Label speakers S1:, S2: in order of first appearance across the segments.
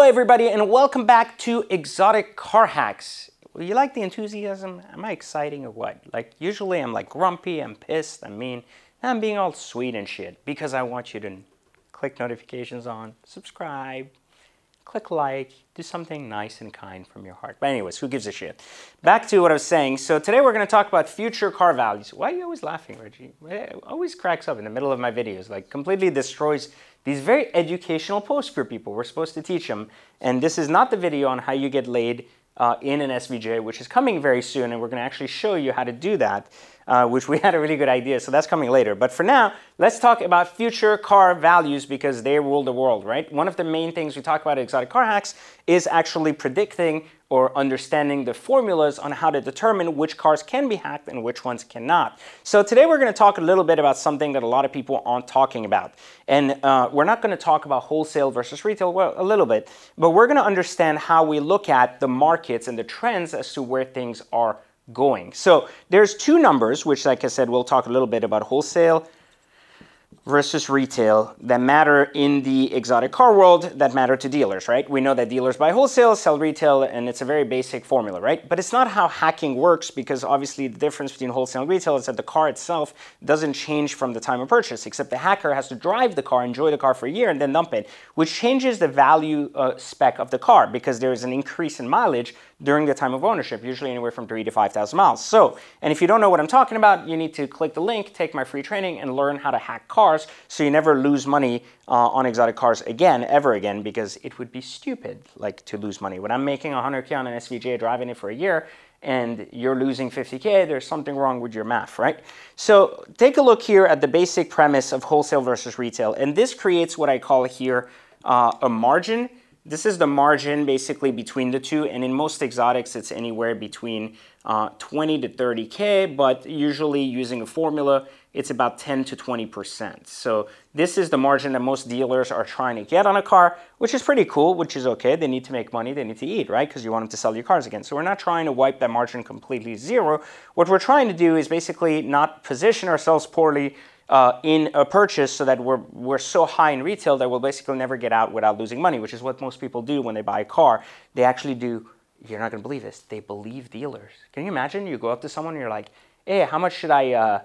S1: everybody, and welcome back to Exotic Car Hacks. You like the enthusiasm? Am I exciting or what? Like, usually I'm like grumpy, I'm pissed, I'm mean. Now I'm being all sweet and shit because I want you to click notifications on, subscribe, click like, do something nice and kind from your heart. But anyways, who gives a shit? Back to what I was saying. So today we're going to talk about future car values. Why are you always laughing, Reggie? It always cracks up in the middle of my videos, like completely destroys these very educational posts for people. We're supposed to teach them. And this is not the video on how you get laid in an SVJ, which is coming very soon. And we're going to actually show you how to do that, which we had a really good idea. So that's coming later. But for now, let's talk about future car values because they rule the world, right? One of the main things we talk about at Exotic Car Hacks is actually predicting or understanding the formulas on how to determine which cars can be hacked and which ones cannot. So today we're going to talk a little bit about something that a lot of people aren't talking about. And we're not going to talk about wholesale versus retail, well, a little bit, but we're going to understand how we look at the markets and the trends as to where things are going. So there's two numbers, which like I said, we'll talk a little bit about wholesale versus retail that matter in the exotic car world that matter to dealers, right? We know that dealers buy wholesale, sell retail, and it's a very basic formula, right? But it's not how hacking works because obviously the difference between wholesale and retail is that the car itself doesn't change from the time of purchase, except the hacker has to drive the car, enjoy the car for a year, and then dump it, which changes the value spec of the car because there is an increase in mileage during the time of ownership, usually anywhere from 3,000 to 5,000 miles. So, and if you don't know what I'm talking about, you need to click the link, take my free training, and learn how to hack cars so you never lose money on exotic cars again, ever again, because it would be stupid like to lose money. When I'm making 100K on an SVJ, driving it for a year, and you're losing 50K, there's something wrong with your math, right? So take a look here at the basic premise of wholesale versus retail, and this creates what I call here a margin. This is the margin basically between the two, and in most exotics it's anywhere between 20 to 30K, but usually using a formula it's about 10 to 20%. So this is the margin that most dealers are trying to get on a car, which is pretty cool, which is okay. They need to make money, they need to eat, right? Because you want them to sell your cars again. So we're not trying to wipe that margin completely zero. What we're trying to do is basically not position ourselves poorly in a purchase so that we're so high in retail that we'll basically never get out without losing money, which is what most people do when they buy a car. They actually do, you're not going to believe this, they believe dealers. Can you imagine? You go up to someone and you're like, hey, how much should I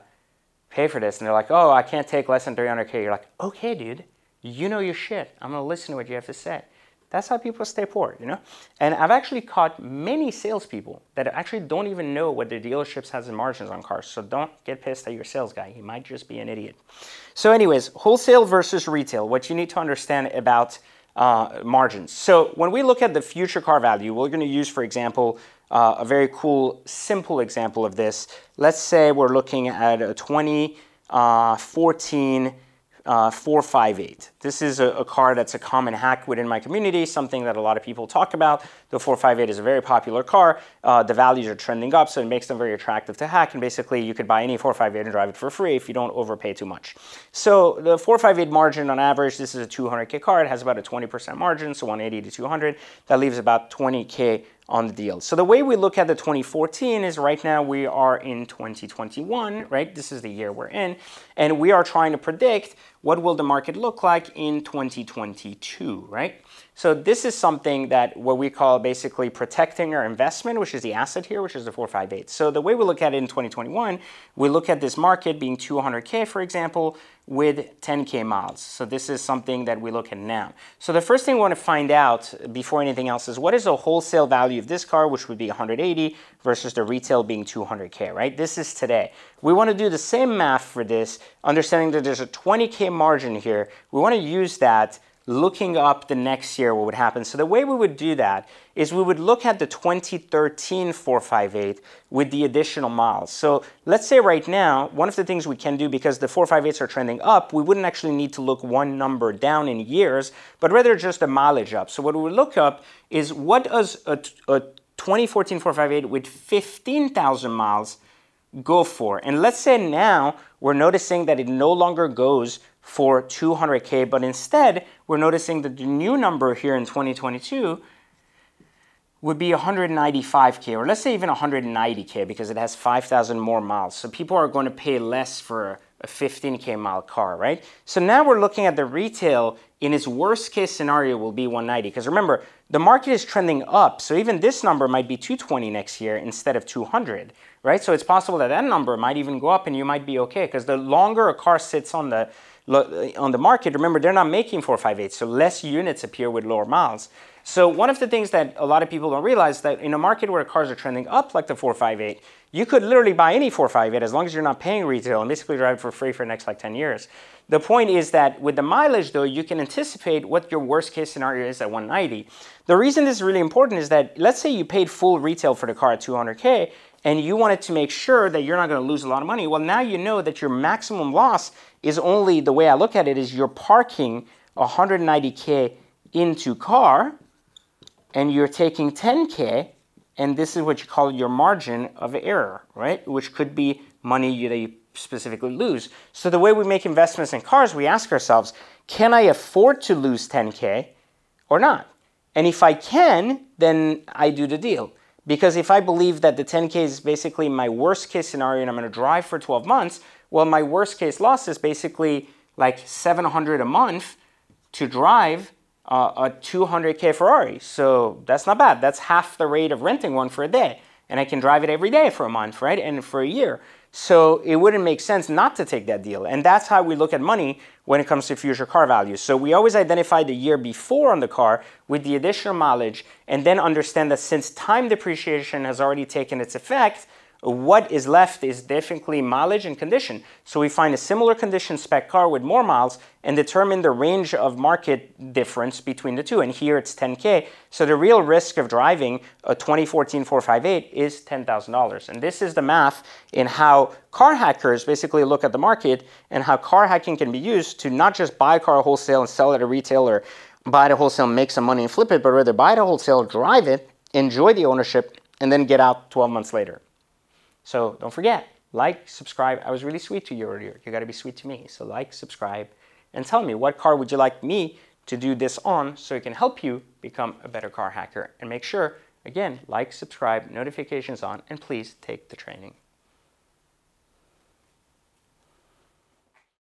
S1: pay for this? And they're like, oh, I can't take less than 300K. You're like, okay, dude, you know your shit. I'm going to listen to what you have to say. That's how people stay poor, you know? And I've actually caught many salespeople that actually don't even know what their dealerships has in margins on cars. So don't get pissed at your sales guy. He might just be an idiot. So anyways, wholesale versus retail, what you need to understand about margins. So when we look at the future car value, we're going to use, for example, a very cool, simple example of this. Let's say we're looking at a 2014 458. This is a car that's a common hack within my community, something that a lot of people talk about. The 458 is a very popular car. The values are trending up, so it makes them very attractive to hack. And basically, you could buy any 458 and drive it for free if you don't overpay too much. So the 458 margin on average, this is a 200K car. It has about a 20% margin, so 180 to 200. That leaves about 20K on the deal. So the way we look at the 2014 is right now we are in 2021, right? This is the year we're in, and we are trying to predict what will the market look like in 2022, right? So this is something that what we call basically protecting our investment, which is the asset here, which is the 458. So the way we look at it in 2021, we look at this market being 200K, for example, with 10K miles. So this is something that we look at now. So the first thing we want to find out before anything else is what is the wholesale value of this car, which would be 180 versus the retail being 200K, right? This is today. We want to do the same math for this, understanding that there's a 20K margin here. We want to use that looking up the next year what would happen. So the way we would do that is we would look at the 2013 458 with the additional miles. So let's say right now, one of the things we can do, because the 458s are trending up, we wouldn't actually need to look one number down in years, but rather just the mileage up. So what we would look up is what does a 2014 458 with 15,000 miles go for? And let's say now we're noticing that it no longer goes for 200K, but instead we're noticing that the new number here in 2022 would be 195K, or let's say even 190K because it has 5,000 more miles. So people are going to pay less for a 15K mile car, right? So now we're looking at the retail in its worst case scenario will be 190. Because remember, the market is trending up. So even this number might be 220 next year instead of 200, right? So it's possible that that number might even go up and you might be okay. Because the longer a car sits on the market, remember, they're not making 458, so less units appear with lower miles. So one of the things that a lot of people don't realize that in a market where cars are trending up like the 458, you could literally buy any 458 as long as you're not paying retail and basically drive it for free for the next like 10 years. The point is that with the mileage though, you can anticipate what your worst case scenario is at 190. The reason this is really important is that let's say you paid full retail for the car at 200K and you wanted to make sure that you're not going to lose a lot of money. Well, now you know that your maximum loss is only, the way I look at it is you're parking 190K into car and you're taking 10K, and this is what you call your margin of error, right? Which could be money that you specifically lose. So the way we make investments in cars, we ask ourselves, can I afford to lose 10K or not? And if I can, then I do the deal. Because if I believe that the 10K is basically my worst case scenario and I'm going to drive for 12 months, well, my worst case loss is basically like $700 a month to drive a 200K Ferrari. So that's not bad. That's half the rate of renting one for a day. And I can drive it every day for a month, right? And for a year. So it wouldn't make sense not to take that deal. And that's how we look at money when it comes to future car values. So we always identify the year before on the car with the additional mileage and then understand that since time depreciation has already taken its effect, what is left is definitely mileage and condition. So we find a similar condition spec car with more miles and determine the range of market difference between the two. And here it's 10K. So the real risk of driving a 2014 458 is $10,000. And this is the math in how car hackers basically look at the market and how car hacking can be used to not just buy a car wholesale and sell it at retail or buy it at wholesale, make some money and flip it, but rather buy it at wholesale, drive it, enjoy the ownership, and then get out 12 months later. So don't forget, like, subscribe. I was really sweet to you earlier. You got to be sweet to me. So like, subscribe, and tell me what car would you like me to do this on so it can help you become a better car hacker. And make sure, again, like, subscribe, notifications on, and please take the training.